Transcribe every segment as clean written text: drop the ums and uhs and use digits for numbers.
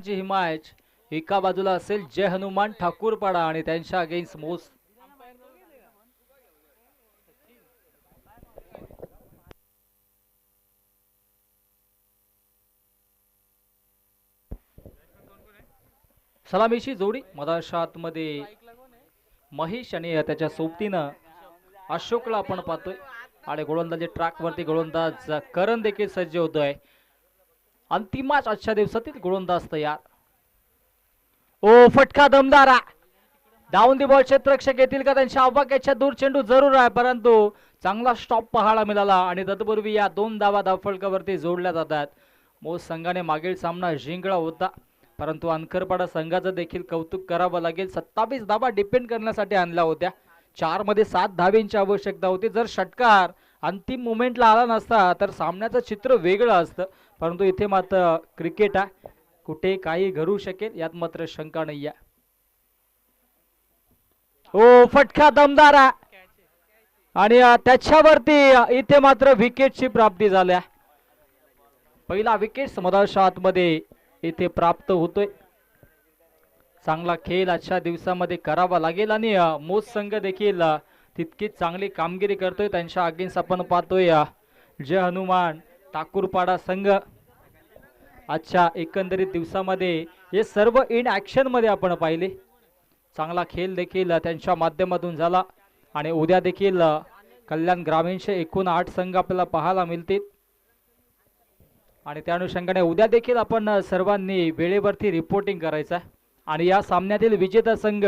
जी ही match एका बाजूला असेल जय हनुमान ठाकूरपाडा आणि त्यांच्या अगेन्स्ट मोस. सलामीची जोडी मधाशातमध्ये महेश आणि त्याच्या सोबतीनं अशोकला आपण पाहतोय आणि गोलंदाजी ट्रॅक वरती गोलंदाज करण देखील सज्ज होतोय. अंतिम मॅच आजच्या दिवसातील गोलंदाज तयार. ओ फटका दमदारा डाऊन दी बॉल. क्षेत्ररक्षक येतील का त्यांच्या आवाक्याच्या दूर. चेंडू जरूर आहे परंतु चांगला स्टॉप पाहायला मिळाला आणि तत्पूर्वी या दोन धावा धावफलकावरती जोडल्या जातात. मोस संघाने मागील सामना जिंकला होता परंतु अनकरपाडा संघाचं देखील कौतुक करावं लागेल. 27 धावा डिपेंड करण्यासाठी आणल्या होत्या. 4 मध्ये 7 धावेंची आवश्यकता होती. जर षटकार अंतिम मोमेंटला आला नसता तर सामन्याचं चित्र वेगळं असतं. परंतु इथे मात्र क्रिकेट आहे, कुठे काही घडू शकेल यात मात्र शंका नाही आहे. ओ फटका दमदार आणि त्याच्यावरती इथे मात्र विकेटची प्राप्ती झाल्या. पहिला विकेट मधाशातमध्ये इथे प्राप्त होतोय. चांगला खेळ आजच्या दिवसामध्ये करावा लागेल आणि मोस संघ देखील तितकीच चांगली कामगिरी करतोय. त्यांच्या अगेन्स्ट आपण पाहतोय जय हनुमान ठाकूरपाडा संघ. आजच्या एकंदरीत दिवसामध्ये हे सर्व इन ऍक्शन मध्ये आपण पाहिले. चांगला खेळ देखील त्यांच्या माध्यमातून झाला आणि उद्या देखील कल्याण ग्रामीणचे एकूण 8 संघ आपल्याला पाहायला मिळतील आणि त्या अनुषंगाने उद्या देखील आपण सर्वांनी वेळेवरती रिपोर्टिंग करायचं आहे आणि या सामन्यातील विजेता संघ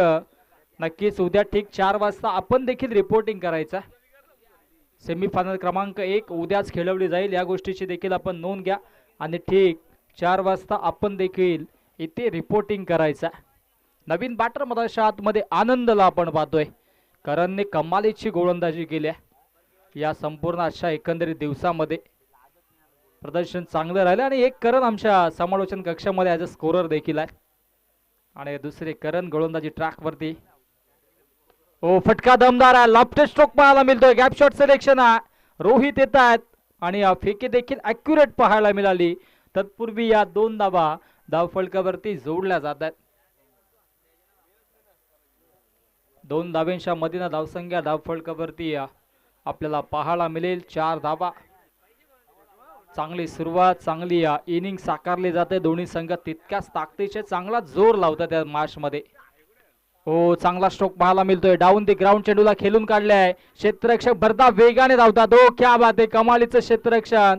नक्कीच उद्या ठीक 4 वाजता आपण देखील रिपोर्टिंग करायचं आहे. सेमीफायनल क्रमांक 1 उद्याच खेळवली जाईल या गोष्टीची देखील आपण नोंद घ्या आणि ठीक 4 वाजता आपण देखील इथे रिपोर्टिंग करायचं आहे. नवीन बॅटर मधाशातमध्ये आनंदला आपण पाहतोय. करणने कमालीची गोलंदाजी केली आहे या संपूर्ण अशा एकंदरीत दिवसामध्ये. प्रदर्शन चांगलं राहिलं आणि एक करण आमच्या समालोचन कक्षामध्ये ॲज अ स्कोरर देखील आहे आणि दुसरे करण गोलंदाजी ट्रॅक वरती. ओ फटका दमदार आहे. लॉफ्ट स्ट्रोक पाहायला मिळतोय. गॅप शॉट सिलेक्शन आहे. रोहित येत आहेत आणि फेके देखील ॲक्युरेट पाहायला मिळाली. तत्पूर्वी या दोन धावा धावफलकावरती जोडल्या जात आहेत. 2 धावेंच्या मधीन धावसंख्या धावफलकावरती आपल्याला पाहायला मिळेल 4 धावा. चांगली सुरुवात, चांगली इनिंग साकारली जाते. दोन्ही संघ तितक्याच ताकदीचे चांगला जोर लावतात या मॅच मध्ये. हो चांगला स्ट्रोक पाहायला मिळतोय. डाऊन दी ग्राउंड चेंडूला खेळून काढले आहे. क्षेत्ररक्षक भरता वेगाने धावतात. हो क्या बात आहे. कमालीचं क्षेत्ररक्षण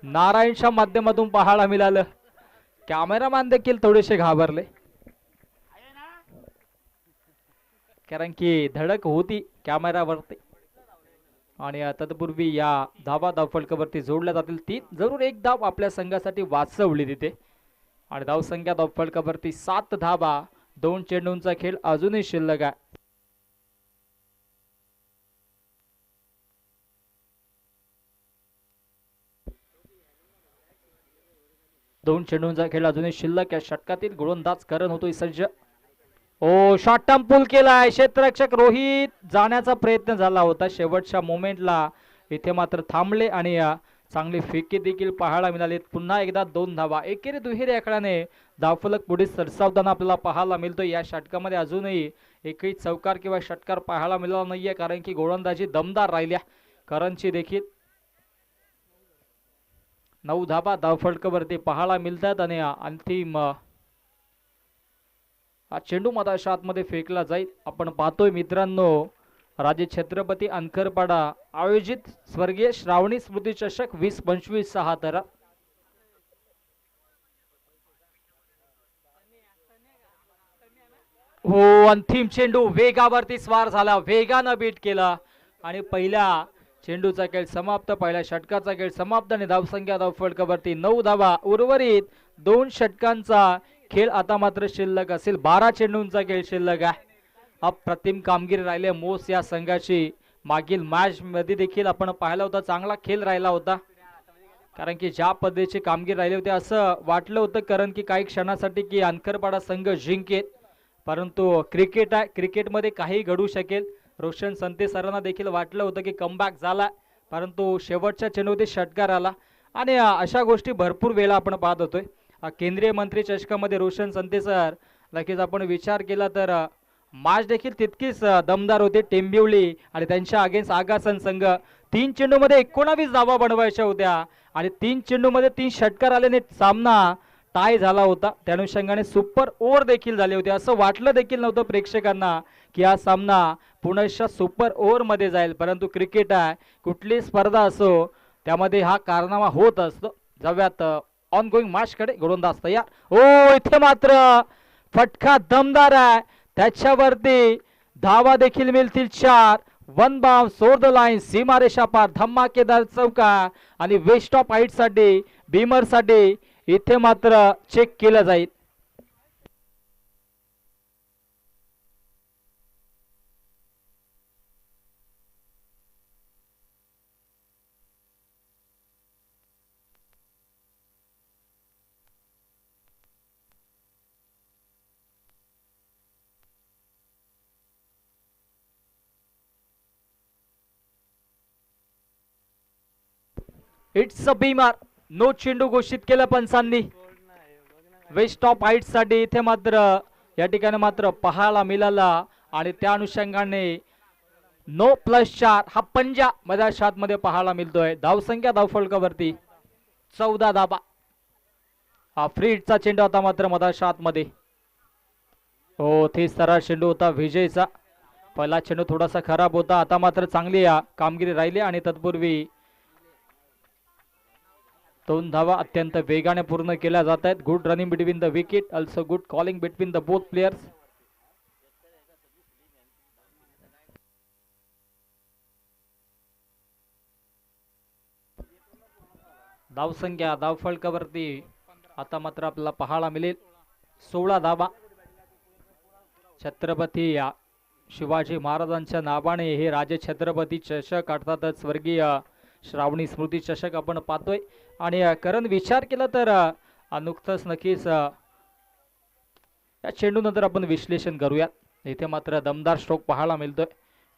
नारायणच्या माध्यमातून पाहायला मिळालं. कॅमेरामॅन देखील थोडेसे घाबरले कारण की धडक होती कॅमेरावरती आणि तत्पूर्वी या धावा धावफलकावरती जोडल्या जातील 3. जरूर एक धाव आपल्या संघासाठी वाचवली तिथे आणि धावसंख्या धावफलकावरती 7 धावा. 2 चेंडूंचा खेळ अजूनही शिल्लक आहे. दोन चेंडूंचा खेळ अजूनही शिल्लक आहे. षटकातील गोलंदाज करण होतोय सज्ज. ओ शॉर्ट टर्म पुल केलाय. क्षेत्ररक्षक रोहित जाण्याचा प्रयत्न झाला होता शेवटच्या मोमेंटला. इथे मात्र थांबले आणि चांगली फेकी देखील पाहायला मिळाली. पुन्हा एकदा 2 धावा. एकेरी दुहेरी आकड्याने धावफलक पुढे सरसावताना आपल्याला पाहायला मिळतो. या षटकामध्ये अजूनही एकही चौकार किंवा षटकार पाहायला मिळाला नाहीये कारण की गोलंदाजी दमदार राहिल्या करणची देखील. 9 धावा धावफलकावरती पाहायला मिळतात आणि अंतिम हा चेंडू मधाशातमध्ये फेकला जाईल. आपण पाहतोय मित्रांनो राजे छत्रपती अनकरपाडा आयोजित स्वर्गीय श्रावणी स्मृती चषक 2025 6 तर हो अंतिम चेंडू वेगावरती स्वार झाला. वेगानं बीट केला आणि पहिल्या चेंडूचा खेळ समाप्त. पहिल्या षटकाचा खेळ समाप्त आणि धावसंख्या धावफलकावरती 9 धावा. उर्वरित 2 षटकांचा खेळ आता मात्र शिल्लक असेल. 12 चेंडूंचा खेळ शिल्लक आहे. अप्रतिम कामगिरी राहिले मोस या संघाची. मागील मॅच मध्ये देखील आपण पाहिला होता चांगला खेळ राहिला होता कारण की ज्या पद्धतीची कामगिरी राहिली होती असं वाटलं होतं कारण की काही क्षणासाठी की अनकरपाडा संघ जिंकेल परंतु क्रिकेट आहे. क्रिकेटमध्ये काही घडू शकेल. रोशन संते सरांना देखील वाटलं होतं की कमबॅक झाला परंतु शेवटच्या चेंडूमध्ये षटकार आला आणि अशा गोष्टी भरपूर वेळा आपण पाहत होतोय. केंद्रीय मंत्री चषकामध्ये रोशन संते सर, नक्कीच आपण विचार केला तर मॅच देखील तितकीच दमदार होती. टेंबिवली आणि त्यांच्या अगेन्स्ट आगासन संघ 3 चेंडूमध्ये 19 धावा बनवायच्या होत्या आणि 3 चेंडूमध्ये 3 षटकार आल्याने सामना टाय झाला होता. त्या अनुषंगाने सुपर ओव्हर देखील झाले होते. असं वाटलं देखील नव्हतं प्रेक्षकांना की हा सामना पुनश्च सुपर ओव्हर मध्ये जाईल, परंतु क्रिकेट आहे, कुठली स्पर्धा असो त्यामध्ये हा कारनामा होत असतो. जाऊयात ऑन गोईंग मॅच कडे. गोलंदाज तयार. ओ इथे मात्र फटका दमदार आहे, त्याच्यावरती धावा देखील मिळतील 4. वन बाउंड सोड द लाईन, सीमारेषा पार, धमाकेदार चौका आणि वेस्ट ऑफ हाईट साठी बीमर साठी इथे मात्र चेक केलं जाईल. It's a Beamer. नो चेंडू घोषित केलं पंचांनी. वेस्ट ऑफ हाईट साठी इथे मात्र या ठिकाणी मात्र पाहायला मिळाला आणि त्या अनुषंगाने नो +4 हा पंजा मैदानात मध्ये पाहायला मिळतोय. धावसंख्या धावफलकावरती 14 धाबा. हा फ्रीडचा चेंडू आता मात्र मैदानात मध्ये. हो ते सरळ चेंडू होता विजयचा. पहिला चेंडू थोडासा खराब होता, आता मात्र चांगली कामगिरी राहिली आणि तत्पूर्वी 2 धावा अत्यंत वेगाने पूर्ण केल्या जात आहेत. Good running between the wicket, also good calling between the both players. धावसंख्या धावफलकावरती आता मात्र आपल्याला पाहायला मिळेल 16 धावा. छत्रपती शिवाजी महाराजांच्या नावाने हे राजे छत्रपती चषक अर्थातच स्वर्गीय श्रावणी स्मृती चषक आपण पाहतोय. आणि कारण विचार केला तर नुकतंच नक्कीच या चेंडू नंतर आपण विश्लेषण करूया. इथे मात्र दमदार स्ट्रोक पाहायला मिळतोय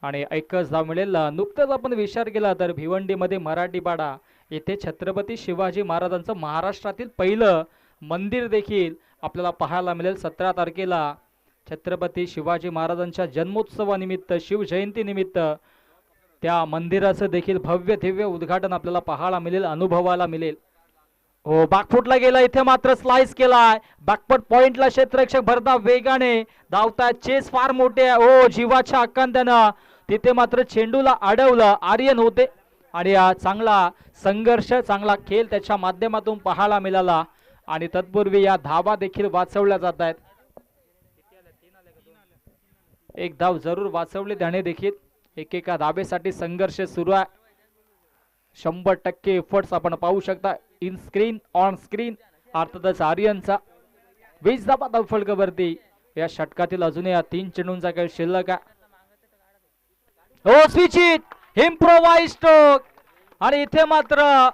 आणि एकच धाव मिळेल. नुकतंच आपण विचार केला तर भिवंडीमध्ये मराठीपाडा येथे छत्रपती शिवाजी महाराजांचं महाराष्ट्रातील पहिलं मंदिर देखील आपल्याला पाहायला मिळेल. 17 तारखेला छत्रपती शिवाजी महाराजांच्या जन्मोत्सवानिमित्त शिवजयंतीनिमित्त त्या मंदिराचं देखील भव्य दिव्य उद्घाटन आपल्याला पाहायला मिळेल, अनुभवायला मिळेल. हो बॅकफुटला गेला, इथे मात्र स्लाइस केलाय. बॅकफुट पॉइंटला क्षेत्ररक्षक भरता वेगाने धावताय. चेस फार मोठे आहे. हो जीवाच्या आकांत्यानं तिथे मात्र चेंडूला अडवलं. आर्यन होते आणि चांगला संघर्ष, चांगला खेळ त्याच्या माध्यमातून पाहायला मिळाला आणि तत्पूर्वी या धावा देखील वाचवल्या जात आहेत. एक धाव जरूर वाचवली त्याने देखील. एकेका धाबेसाठी संघर्ष सुरू आहे. 100% एफर्ट्स आपण पाहू शकता इन स्क्रीन ऑन स्क्रीन. अर्थातच आर्यनचा 20 धाबा धावफलकावरती. या षटकातील अजूनही 3 चेंडूंचा खेळ शिल्लक आहे. हो स्विचित इम्प्रोवाइज स्ट्रोक आणि इथे मात्र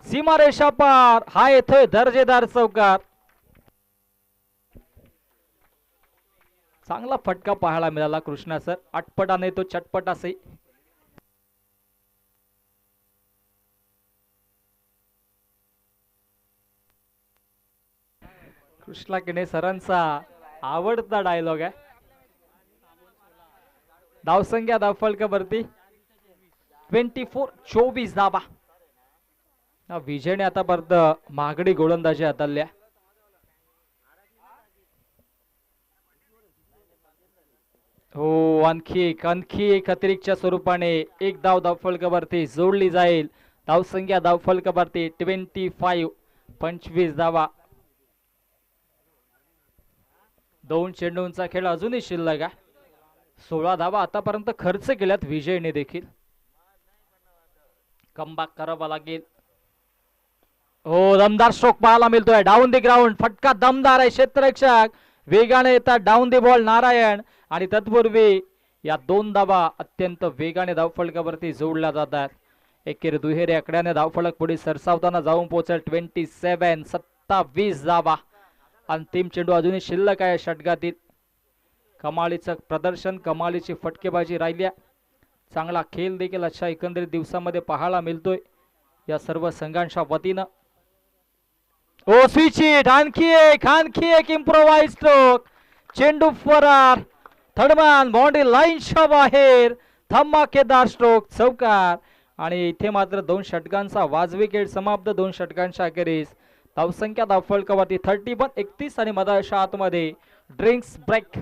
सीमारेषा पार. हा येतोय दर्जेदार चौकार. चांगला फटका पाहायला मिळाला कृष्णा सर. अटपटा नाही तो चटपटा सही. कृष्णा किणे सरांचा आवडता डायलॉग आहे. धावसंख्या धावफलकावरती 24 धाबा. विजयने आतापर्यंत महागडी गोलंदाजी हाताळल्या. हो आणखी एक अतिरिक्तच्या स्वरूपाने एक धाव धावफलकावरती जोडली जाईल. धावसंख्या धावफलकावरती 25 धावा. 2 चेंडूंचा खेळ अजूनही शिल्लक आहे. 16 धावा आतापर्यंत खर्च केल्यात विजयने देखील. कमबॅक करावा लागेल. हो दमदार स्ट्रोक पाहायला मिळतोय. डाऊन दी ग्राउंड फटका दमदार आहे. क्षेत्ररक्षक वेगाने येतात. डाऊन दी बॉल नारायण आणि तत्पूर्वी या 2 धावा अत्यंत वेगाने धावफलकावरती जोडल्या जातात. एकेरी दुहेरी आकड्याने धावफलक पुढे सरसावताना जाऊन पोहोचेल 27 धावा. अंतिम चेंडू अजूनही शिल्लक आहे षटकातील. कमालीचं प्रदर्शन, कमालीची फटकेबाजी राहिल्या. चांगला खेळ देखील अशा एकंदरीत दिवसामध्ये पाहायला मिळतोय या सर्व संघांच्या वतीनं. ओ स्विच आणखी एक इम्प्रोवाइज स्ट्रोक. चेंडू फरार. थर्डमॅन बाउंड्री लाईनच्या बाहेर. धमाकेदार स्ट्रोक चौकार. आणि इथे मात्र 2 षटकांचा वाजवी खेळ समाप्त. 2 षटकांच्या अखेरीस धावसंख्या धावफलकावरती 31-31 आणि मधाच्या आतमध्ये ड्रिंक्स ब्रेक.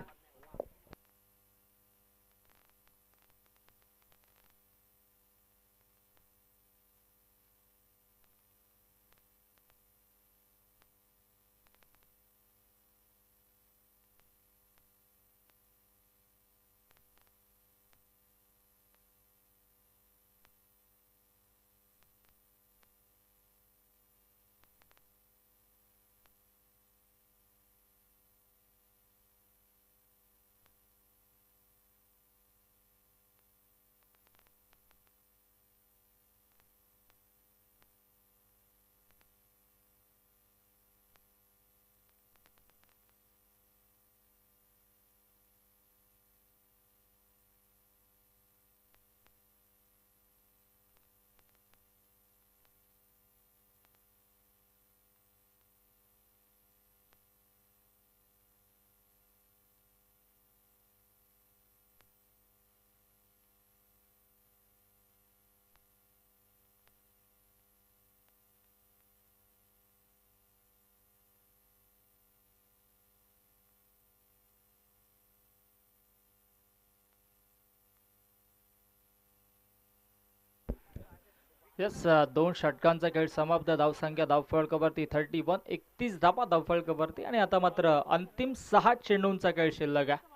येस 2 षटकांचा खेळ समाप्त. धावसंख्या धावफलकावरती 31-31 धावा धावफलकावरती. आणि आता मात्र अंतिम 6 चेंडूंचा खेळ शिल्लक आहे.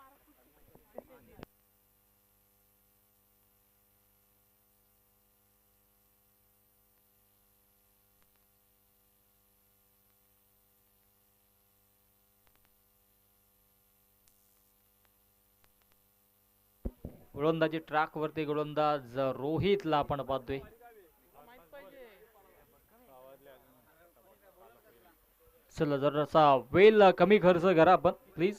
गोलंदाजी ट्रॅक वरती गोलंदाज रोहितला आपण पाहतोय. चला जरासा वेळ कमी खर्च करा आपण प्लीज.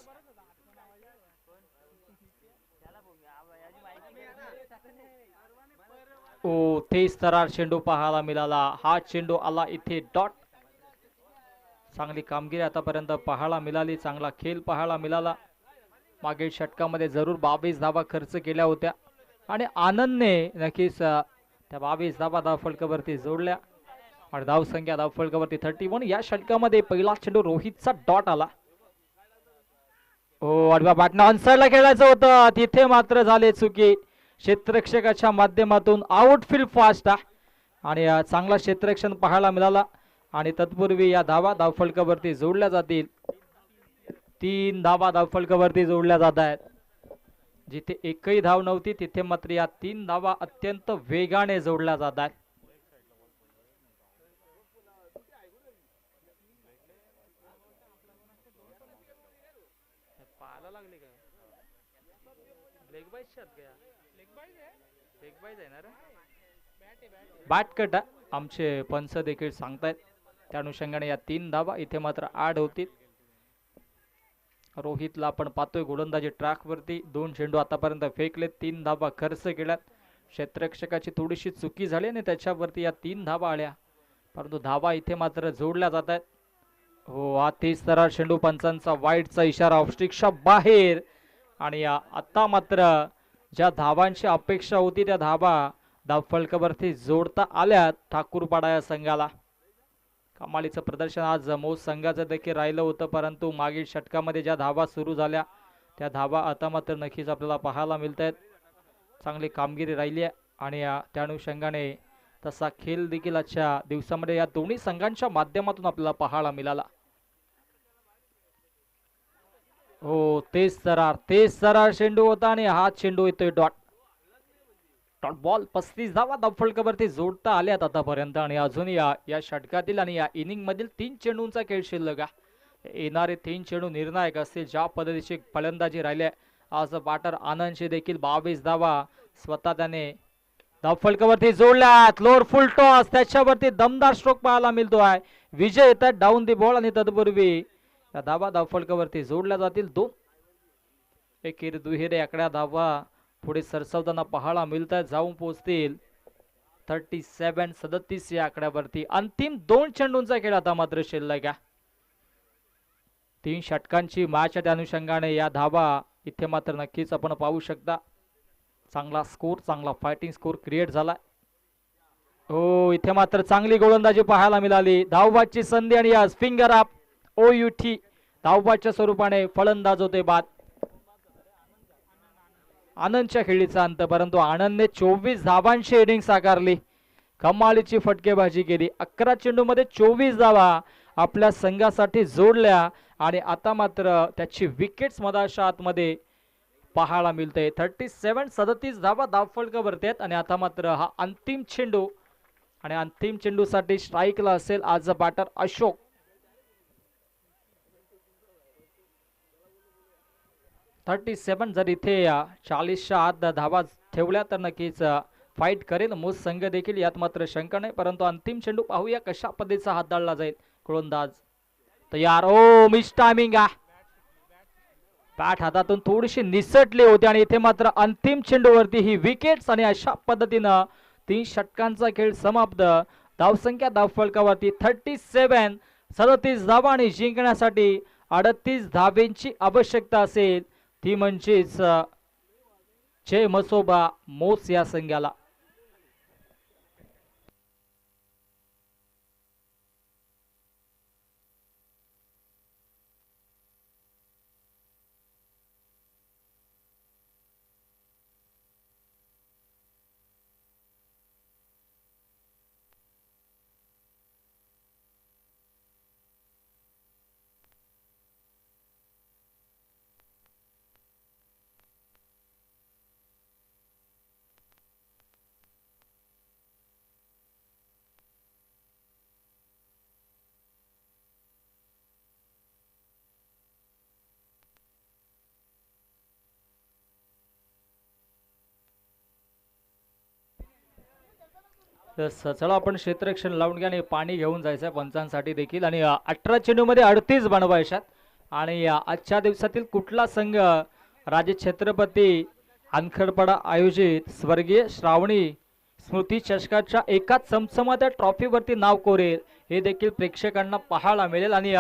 ओ तेज तरार चेंडू पाहायला मिळाला. हा चेंडू आला इथे डॉट. चांगली कामगिरी आतापर्यंत पाहायला मिळाली. चांगला खेळ पाहायला मिळाला. मागील षटकामध्ये जरूर 22 धावा खर्च केल्या होत्या आणि आनंदने नक्कीच त्या 22 धावा धावफलकावरती जोडल्या. आणि धावसंख्या धावफलकावरती 31. या षटकामध्ये पहिला चेंडू रोहितचा डॉट आला. ओ आडव्या बॅटनं ऑनसाइडला खेळायचं होतं. तिथे मात्र झाले चुकी. क्षेत्ररक्षकाच्या माध्यमातून आउटफील्ड फास्ट आणि चांगला क्षेत्ररक्षण पाहायला मिळाला. आणि तत्पूर्वी या धावा धावफलकावरती जोडल्या जातील. 3 धावा धावफलकावरती जोडल्या जात आहेत. जिथे एकही धाव नव्हती तिथे मात्र या 3 धावा अत्यंत वेगाने जोडल्या जात आहेत. बॅट कट आमचे पंच देखील सांगतायत. त्या अनुषंगाने या 3 धावा इथे मात्र ऍड होतील. रोहितला आपण पाहतोय गोलंदाजी ट्रॅक वरती. 2 चेंडू आतापर्यंत फेकले. 3 धावा खर्च केल्यात. क्षेत्ररक्षकाची थोडीशी चुकी झाली आणि त्याच्यावरती या 3 धावा आल्या. परंतु धावा इथे मात्र जोडल्या जात आहेत. हो हा तेज तरार चेंडू. पंचांचा वाईटचा इशारा. ऑफस्टिकच्या बाहेर. आणि आता मात्र ज्या धावांची अपेक्षा होती त्या धावा धावफलकावरती जोडता आल्यात ठाकूरपाडा या संघाला. कमालीचं प्रदर्शन आज मोज संघाचं देखील राहिलं होतं. परंतु मागील षटकामध्ये ज्या धावा सुरू झाल्या त्या धावा आता मात्र नक्कीच आपल्याला पाहायला मिळत आहेत. चांगली कामगिरी राहिली आहे आणि त्या अनुषंगाने तसा खेळ देखील आजच्या दिवसामध्ये या दोन्ही संघांच्या माध्यमातून आपल्याला पाहायला मिळाला. हो तेज तरार चेंडू होता आणि हा चेंडू येतोय डॉट. Dot ball. 35 धावा धावफलकावरती जोडता आल्यात आतापर्यंत. आणि अजून या षटकातील आणि या इनिंग मधील 3 चेंडूंचा खेळ शिल्लक आहे. येणारे 3 चेंडू निर्णायक असतील. ज्या पद्धतीची फलंदाजी राहिली आज बॅटर आनंदशी देखील 22 धावा स्वतः त्याने धावफलकावरती जोडल्यात. लोअर फुल टॉस. त्याच्यावरती दमदार स्ट्रोक पाहायला मिळतो आहे. विजय येतात डाऊन दी बॉल. आणि तत्पूर्वी या धावा धावफलकावरती जोडल्या जातील. 2 एकेरी दुहेरी आकड्या धावा पुढे सरसावताना पाहायला मिळतात. जाऊन पोहोचतील 37 या आकड्यावरती. अंतिम 2 चेंडूंचा खेळ आता मात्र शिल्लक आहे. 3 षटकांची मॅच त्या अनुषंगाने या धावा इथे मात्र नक्कीच आपण पाहू शकता. चांगला स्कोर, चांगला फायटिंग स्कोर क्रिएट झाला. हो, इथे मात्र चांगली गोलंदाजी पाहायला मिळाली. धावबादची संधी आणि आज फिंगर अप OUT धावबादच्या स्वरूपाने फलंदाज होते बाद. आनंदच्या खेळीचा अंत, परंतु आनंदने 24 धावांची इनिंग साकारली. कमालीची फटकेबाजी केली. 11 चेंडूमध्ये 24 धावा आपल्या संघासाठी जोडल्या आणि आता मात्र त्याची विकेट्स मधाच्या आतमध्ये पाहायला मिळते. 37 धावा धावफलकावरती आहेत आणि आता मात्र हा अंतिम चेंडू आणि अंतिम चेंडूसाठी स्ट्राईकला असेल आज बॅटर अशोक. जर इथे 40च्या आत धावा ठेवल्या तर नक्कीच फाईट करेल मूस संघ देखील, यात मात्र शंका नाही. परंतु अंतिम चेंडू पाहूया कशा पद्धतीचा हाताळला जाईल. गोलंदाज तयार. ओ, मिस टायमिंग आहे. बॅट हातातून थोडीशी निसटली होती आणि इथे मात्र अंतिम चेंडूवरती ही विकेट्स आणि अशा पद्धतीनं 3 षटकांचा खेळ समाप्त. धावसंख्या धावफलकावरती 37 धावा आणि जिंकण्यासाठी 38 धावेंची आवश्यकता असेल. ती म्हणजेच जय मसोबा मोस या संघाला. चला आपण क्षेत्ररक्षण लावून घ्या आणि पाणी घेऊन जायचं पंचांसाठी देखील. आणि 18 चेंडूमध्ये 38 बनवायच्यात. आणि आजच्या दिवसातील कुठला संघ राजे छत्रपती अनखडपाडा आयोजित स्वर्गीय श्रावणी स्मृती चषकाच्या एकाच चमचमात्या ट्रॉफीवरती नाव कोरेल हे देखील प्रेक्षकांना पाहायला मिळेल. आणि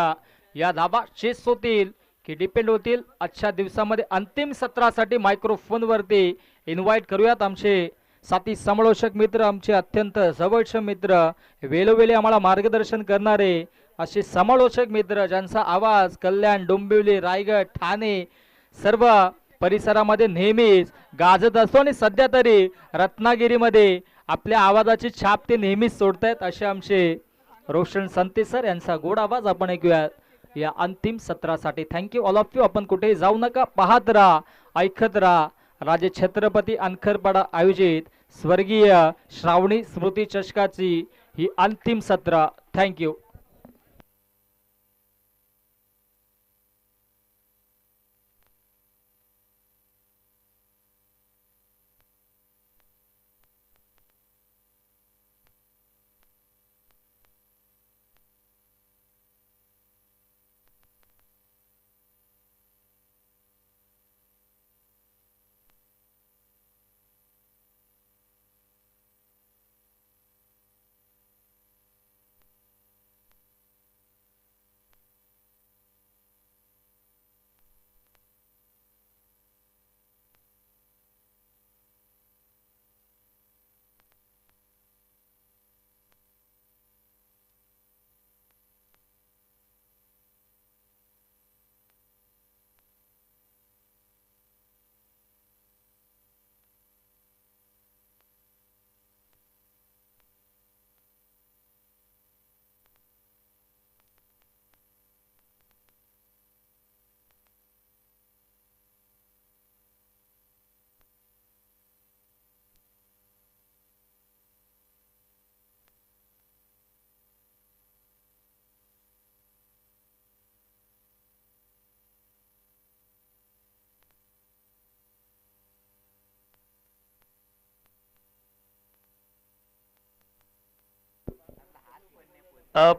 या धाबा चेस होतील की डिपेंड होतील आजच्या दिवसामध्ये. अंतिम सत्रासाठी मायक्रोफोनवरती इन्व्हाइट करूयात आमचे साथी समालोचक मित्र, आमचे अत्यंत जवळचे मित्र, वेळोवेळी आम्हाला मार्गदर्शन करणारे असे समालोचक मित्र ज्यांचा आवाज कल्याण, डोंबिवली, रायगड, ठाणे सर्व परिसरामध्ये नेहमीच गाजत असतो आणि सध्या तरी रत्नागिरीमध्ये आपल्या आवाजाची छाप ते नेहमीच सोडतायत. असे आमचे रोशन संते सर यांचा गोड आवाज आपण ऐकूयात या अंतिम सत्रासाठी. Thank you all of you. आपण कुठेही जाऊ नका, पाहत राहा, ऐकत राहा. राजे छत्रपती अनखरपाडा आयोजित स्वर्गीय श्रावणी स्मृती चषकाची ही अंतिम सत्र. थँक्यू.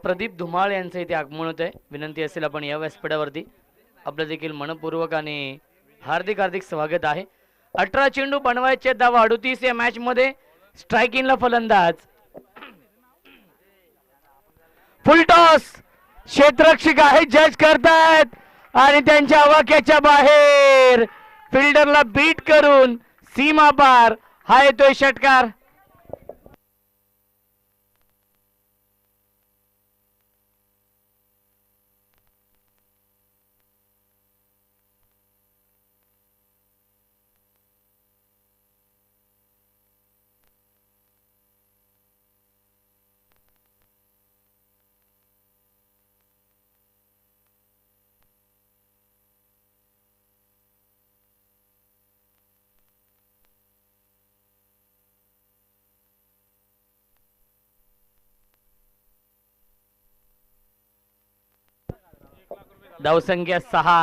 प्रदीप धुमाळ यांचं इथे आगमन होत आहे. विनंती असेल आपण या व्यासपीठावरती आपलं देखील मनपूर्वक आणि हार्दिक हार्दिक स्वागत आहे. 18 चेंडू बनवायचे धावा 38 या मॅच मध्ये स्ट्रायकिंगला फलंदाज. फुलटॉस. क्षेत्ररक्षक आहे, जज करतायत आणि त्यांच्या आवाक्याच्या बाहेर फिल्डरला बीट करून सीमा पार. हा येतोय षटकार. धावसंख्या 6.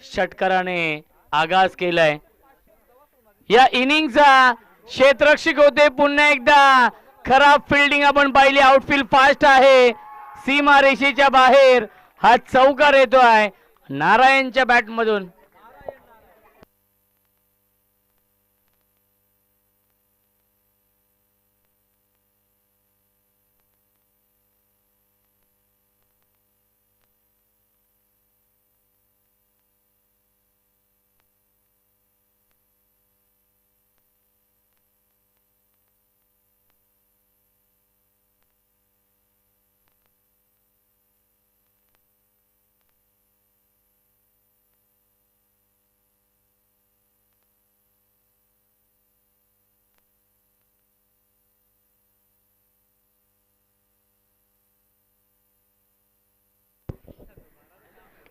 षटकाराने आगाज केलाय या इनिंगचा. क्षेत्ररक्षक होते पुन्हा एकदा. खराब फिल्डिंग आपण पाहिली. आउटफील्ड फास्ट आहे. सीमा रेषेच्या बाहेर हा चौकार येतोय नारायणच्या बॅट मधून.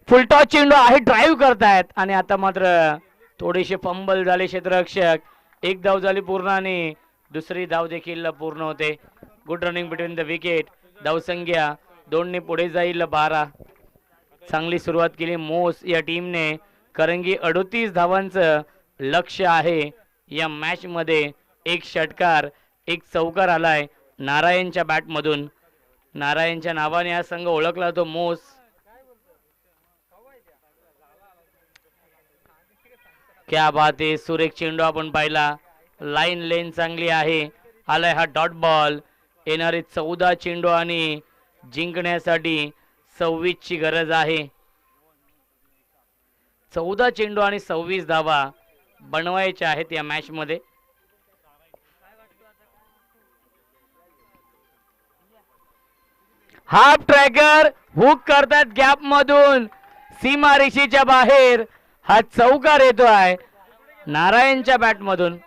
फुलटॉस चेंडू आहे, ड्राईव्ह करतायत आणि आता मात्र थोडेसे फंबल झाले क्षेत्ररक्षक. एक धाव झाली पूर्ण आणि दुसरी धाव देखील पूर्ण होते. Good running between the wicket. धावसंख्या 2 ने पुढे जाईल 12. चांगली सुरुवात केली मोस या टीमने. करंगी 38 धावांचं लक्ष आहे या मॅच मध्ये. एक षटकार, एक चौकार आलाय नारायणच्या बॅट मधून. नारायणच्या नावाने हा संघ ओळखला तो मोस. क्या बात आहे. सुरेख चेंडू आपण पाहिला. लाईन लेन चांगली आहे. आलाय हा डॉट बॉल. येणारे 14 चेंडू आणि जिंकण्यासाठी 26 ची गरज आहे. 14 चेंडू आणि 26 धावा बनवायच्या आहेत या मॅच मध्ये. हाफ ट्रॅकर हुक करतात गॅप मधून. सीमा रेषेच्या बाहेर हा चौकार येतोय नारायणच्या बॅट मधून.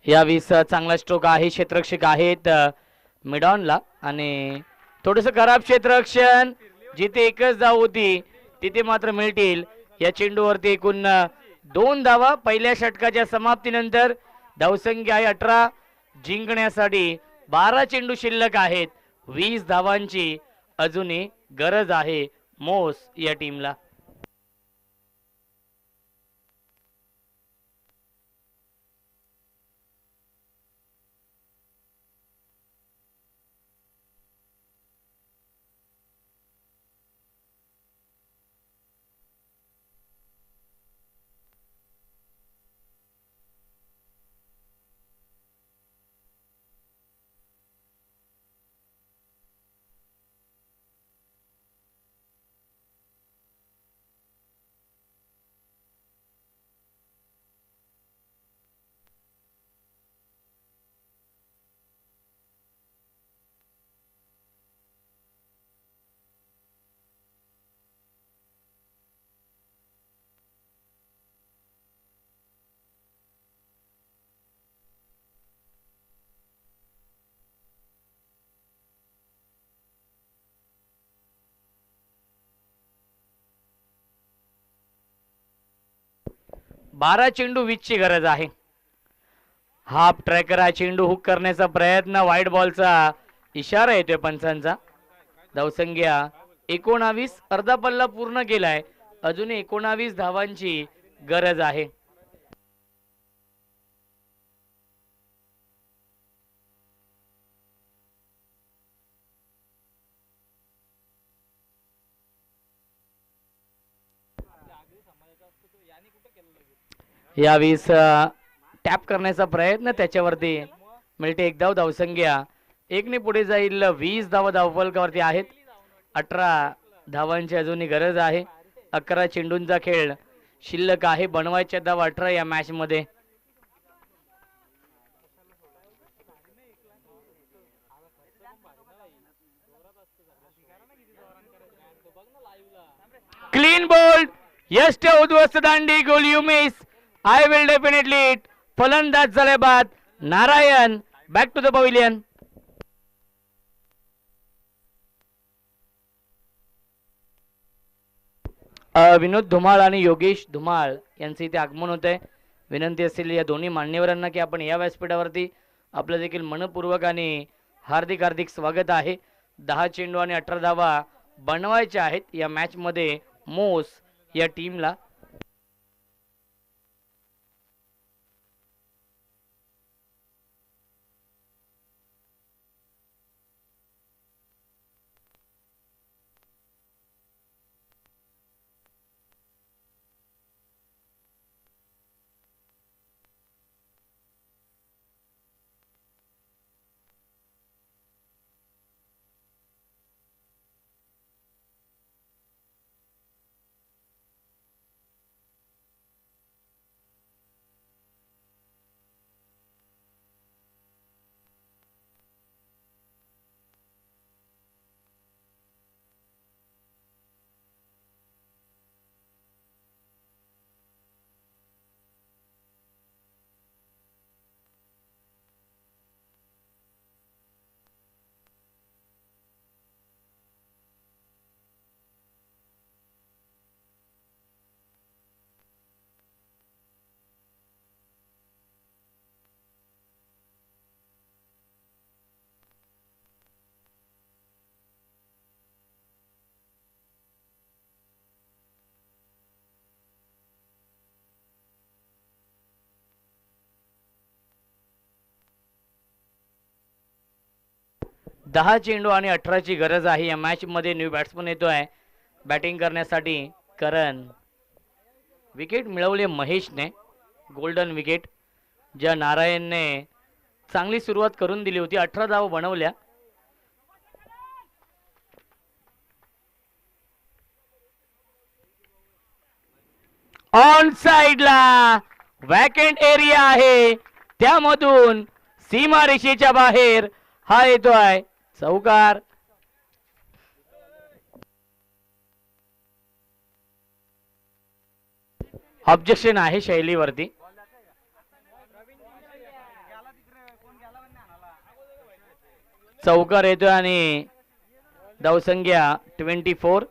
या 20 चांगला स्ट्रोक आहे. क्षेत्ररक्षक आहेत मिडॉनला आणि थोडस खराब क्षेत्ररक्षण. जिथे एकच धाव होती तिथे मात्र मिळतील. या चेंडूवरती एकूण 2 धावा पहिल्या षटकाच्या समाप्तीनंतर. धावसंख्या आहे 18. जिंकण्यासाठी 12 चेंडू शिल्लक आहेत. 20 धावांची अजूनही गरज आहे मोस या टीमला. 12 चेंडू 20 ची गरज आहे. हाफ ट्रॅकर हा चेंडू हुक करण्याचा प्रयत्न, वाईट बॉलचा इशारा येतोय पंचांचा. धावसंख्या 19, अर्धा पल्ला पूर्ण केलाय, अजून 19 धावांची गरज आहे. यावेळेस टॅप करण्याचा प्रयत्न, त्याच्यावरती मिळते एक धाव. धावसंख्या 1 ने पुढे जाईल. 20 धावा धावफलकावरती आहेत. 18 धावांची अजूनही गरज आहे. 11 चेंडूंचा खेळ शिल्लक आहे. बनवायच्या धावा 18 या मॅच मध्ये. क्लीन बोल्ड, यष्ट उद्ध्वस्त दांडी, गोल you miss, I will definitely it. फलंदाज झाले बाद. Narayan back to the pavilion. Vinod Dhumal आणि योगेश धुमाळ यांचे इथे आगमन होत आहे. विनंती असेल या दोन्ही मान्यवरांना की आपण या व्यासपीठावरती आपलं देखील मनपूर्वक आणि हार्दिक हार्दिक स्वागत आहे. 10 चेंडू आणि 18 धावा बनवायच्या आहेत या मॅच मध्ये मोस या टीमला. दहा चेंडू आणि 18 ची गरज आहे या मॅच मध्ये. न्यू बॅट्समन येतोय बॅटिंग करण्यासाठी करण. विकेट मिळवले महेशने, गोल्डन विकेट, ज्या नारायणने चांगली सुरुवात करून दिली होती. 18 धावा बनवल्या. ऑन साइडला वॅकेंट एरिया आहे, त्यामधून सीमा रेषेच्या बाहेर हा येतोय चौकार. ऑब्जेक्शन आहे शैलीवरती. चौकार येतोय आणि धावसंख्या 24.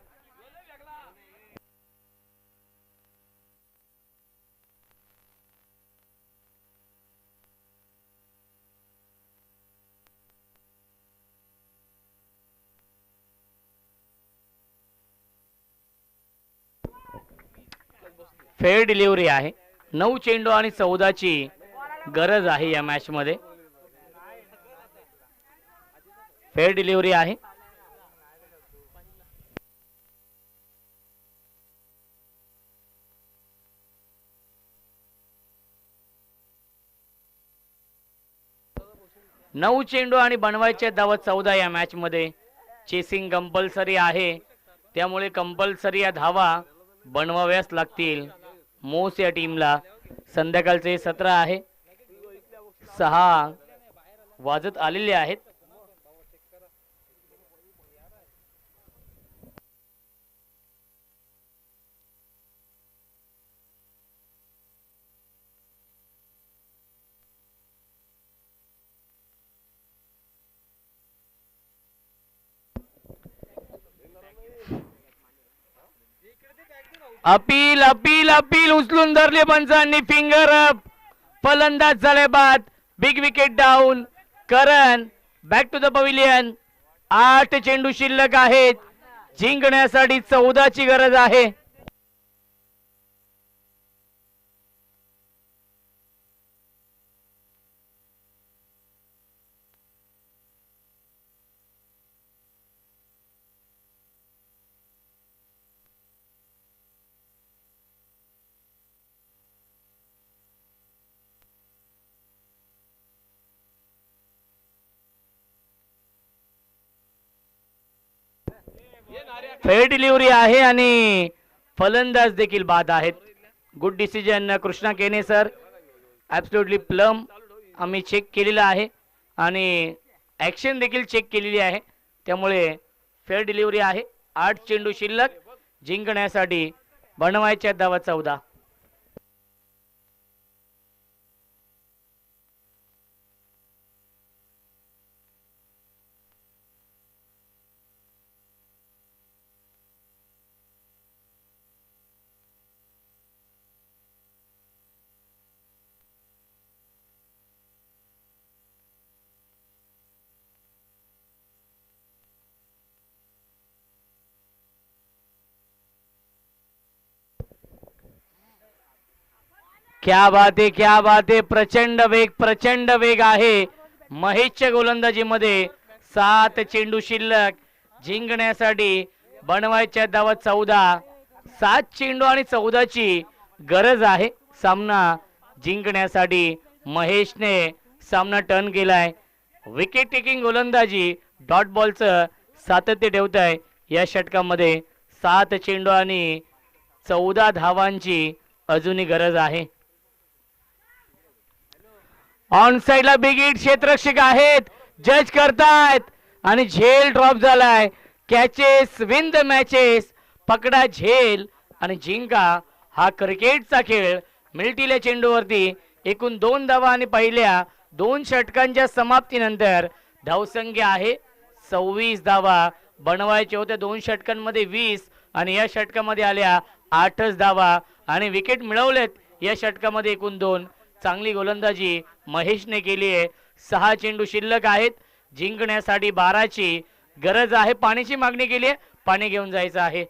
फेअर डिलिव्हरी आहे. 9 चेंडू आणि 14 ची गरज आहे या मॅच मध्ये. फेअर डिलिव्हरी आहे. नऊ चेंडू आणि बनवायचे धावा 14 या मॅच मध्ये. चेसिंग कंपल्सरी आहे, त्यामुळे कंपल्सरी या धावा बनवाव्याच लागतील मोस या टीमला. संध्याकाळचे सत्र आहे, 6 वाजत आलेले आहेत. अपील अपील अपील उचलून धरले पंचांनी फिंगर अप. फलंदाज झाले बाद. Big wicket down. Karan back to the pavilion. 8 चेंडू शिल्लक आहेत. जिंकण्यासाठी 14ची गरज आहे. फेअर डिलिव्हरी आहे आणि फलंदाज देखील बाद आहेत. गुड डिसिजन कृष्णा केने सर. ॲब्सोल्युटली प्लम आम्ही चेक केलेला आहे आणि ॲक्शन देखील चेक केलेली आहे. त्यामुळे फेअर डिलिव्हरी आहे. 8 चेंडू शिल्लक. जिंकण्यासाठी बनवायच्या धावा 14. क्या बात आहे, क्या बात आहे. प्रचंड वेग आहे महेशच्या गोलंदाजीमध्ये. 7 चेंडू शिल्लक. जिंकण्यासाठी बनवायच्या धावा 14. 7 चेंडू आणि 14ची गरज आहे सामना जिंकण्यासाठी. महेशने सामना टर्न केलाय. विकेट टेकिंग गोलंदाजी डॉट बॉलचं सातत्य ठेवत आहे या षटकामध्ये. 7 चेंडू आणि 14 धावांची अजूनही गरज आहे. ऑन साइडला बिग हिट क्षेत्ररक्षक आहेत. जज करतायत आणि झेल ड्रॉप झालाय. Catches win the matches. पकडा झेल आणि जिंका हा क्रिकेटचा खेळ. मिल्टील्या चेंडूवरती एकूण 2 धावा आणि पहिल्या 2 षटकांच्या समाप्तीनंतर धावसंख्या आहे 26 धावा. बनवायचे होते 2 षटकांमध्ये 20 आणि या षटकामध्ये आल्या 8च धावा आणि विकेट मिळवलेत या षटकामध्ये एकूण 2. चांगली गोलंदाजी महेशने केली आहे. 6 चेंडू शिल्लक आहेत. जिंकण्यासाठी 12ची गरज आहे. पाण्याची मागणी केली आहे. पाणी घेऊन जायचं आहे.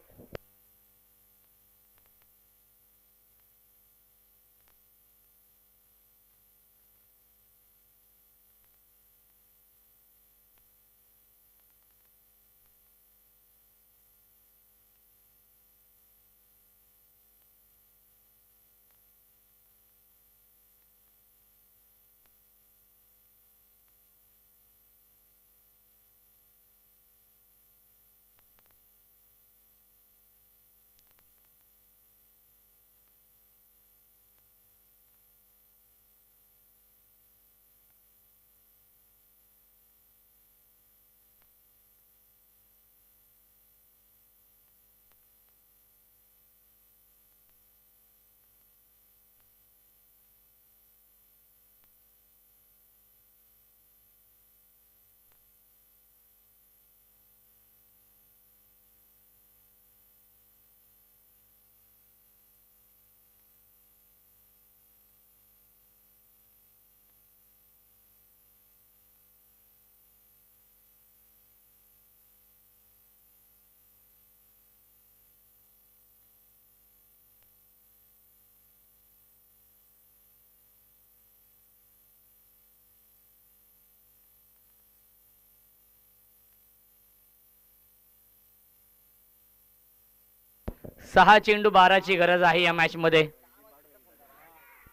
सहा चेंडू 12ची गरज आहे या मॅच मध्ये.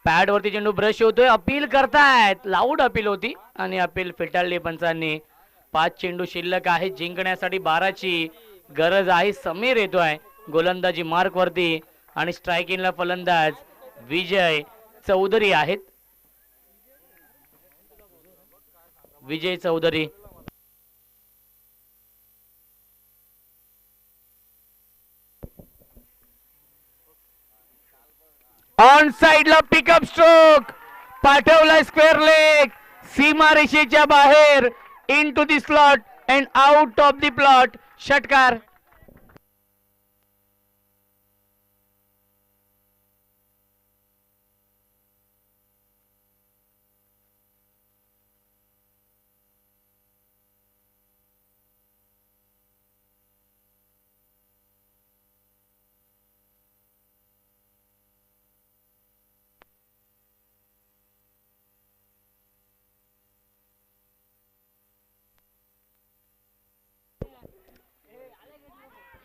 पॅड वरती चेंडू ब्रश होतोय. अपील करतायत. लाऊड अपील होती आणि अपील फेटाळली पंचांनी. 5 चेंडू शिल्लक आहे. जिंकण्यासाठी 12ची गरज आहे. समीर येतोय गोलंदाजी मार्क वरती आणि स्ट्रायकिंगला फलंदाज विजय चौधरी आहेत. विजय चौधरी ऑन साइडला पिकअप स्ट्रोक पाठवला. स्क्वेअर लेग सीमा रेषेच्या बाहेर. In to the slot and out of the plot. षटकार.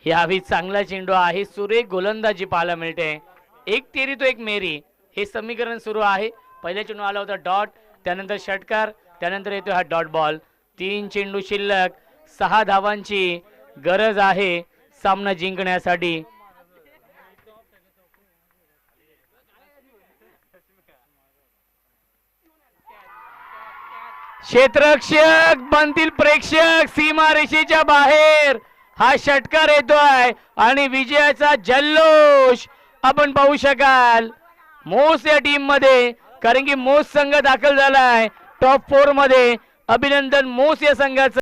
यावेळी चांगला चेंडू आहे, सुरेख गोलंदाजी पाहायला मिळते. एक तेरी तो एक मेरी हे समीकरण सुरू आहे. पहिल्या चेंडू आला होता डॉट, त्यानंतर षटकार, त्यानंतर येतो हा डॉट बॉल. 3 चेंडू शिल्लक, 6 धावांची गरज आहे सामना जिंकण्यासाठी. क्षेत्ररक्षक बनतील प्रेक्षक, सीमारेषेच्या बाहेर हा षटकार येतोय आणि विजयाचा जल्लोष आपण पाहू शकाल मोस या टीम मध्ये, कारण की मोस संघ दाखल झालाय टॉप 4 मध्ये. अभिनंदन मोस या संघाचं.